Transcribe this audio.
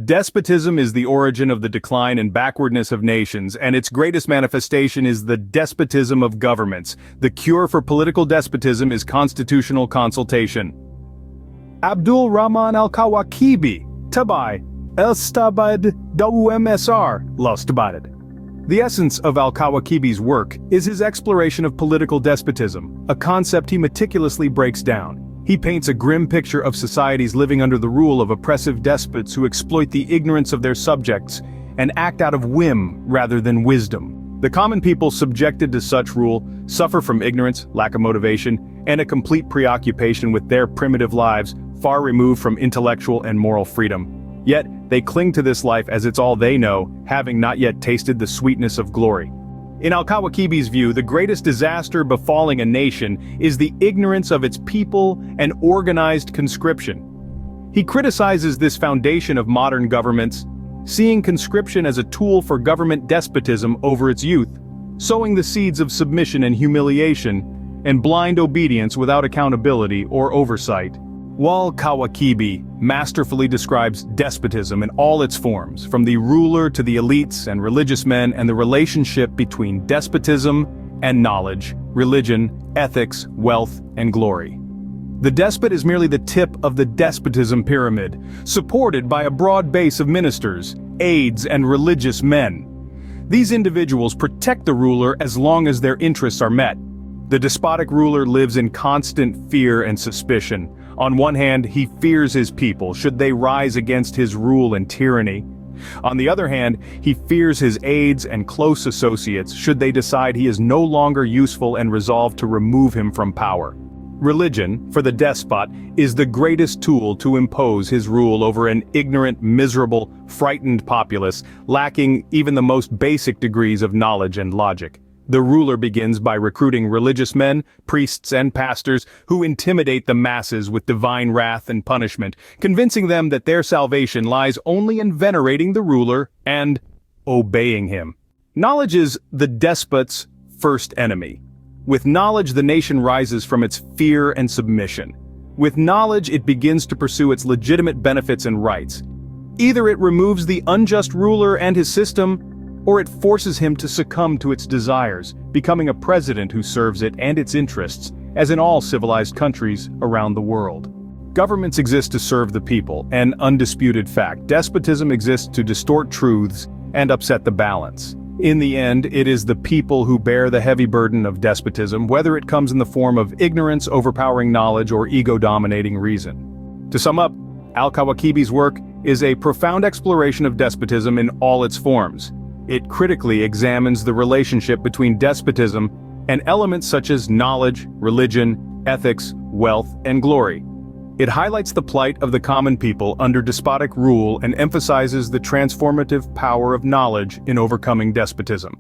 Despotism is the origin of the decline and backwardness of nations, and its greatest manifestation is the despotism of governments. The cure for political despotism is constitutional consultation. Abdul Rahman Al-Kawakibi, Tabai, El-Stabad Dawmsr, Lostabad. The essence of Al-Kawakibi's work is his exploration of political despotism, a concept he meticulously breaks down. He paints a grim picture of societies living under the rule of oppressive despots who exploit the ignorance of their subjects and act out of whim rather than wisdom. The common people subjected to such rule suffer from ignorance, lack of motivation, and a complete preoccupation with their primitive lives, far removed from intellectual and moral freedom. Yet, they cling to this life as it's all they know, having not yet tasted the sweetness of glory. In Al-Kawakibi's view, the greatest disaster befalling a nation is the ignorance of its people and organized conscription. He criticizes this foundation of modern governments, seeing conscription as a tool for government despotism over its youth, sowing the seeds of submission and humiliation, and blind obedience without accountability or oversight. While Kawakibi masterfully describes despotism in all its forms, from the ruler to the elites and religious men, and the relationship between despotism and knowledge, religion, ethics, wealth, and glory. The despot is merely the tip of the despotism pyramid, supported by a broad base of ministers, aides, and religious men. These individuals protect the ruler as long as their interests are met. The despotic ruler lives in constant fear and suspicion. On one hand, he fears his people should they rise against his rule and tyranny. On the other hand, he fears his aides and close associates should they decide he is no longer useful and resolve to remove him from power. Religion, for the despot, is the greatest tool to impose his rule over an ignorant, miserable, frightened populace, lacking even the most basic degrees of knowledge and logic. The ruler begins by recruiting religious men, priests, and pastors who intimidate the masses with divine wrath and punishment, convincing them that their salvation lies only in venerating the ruler and obeying him. Knowledge is the despot's first enemy. With knowledge, the nation rises from its fear and submission. With knowledge, it begins to pursue its legitimate benefits and rights. Either it removes the unjust ruler and his system, or it forces him to succumb to its desires, becoming a president who serves it and its interests, as in all civilized countries around the world. Governments exist to serve the people, an undisputed fact. Despotism exists to distort truths and upset the balance. In the end, it is the people who bear the heavy burden of despotism, whether it comes in the form of ignorance, overpowering knowledge, or ego-dominating reason. To sum up, Al-Kawakibi's work is a profound exploration of despotism in all its forms. It critically examines the relationship between despotism and elements such as knowledge, religion, ethics, wealth, and glory. It highlights the plight of the common people under despotic rule and emphasizes the transformative power of knowledge in overcoming despotism.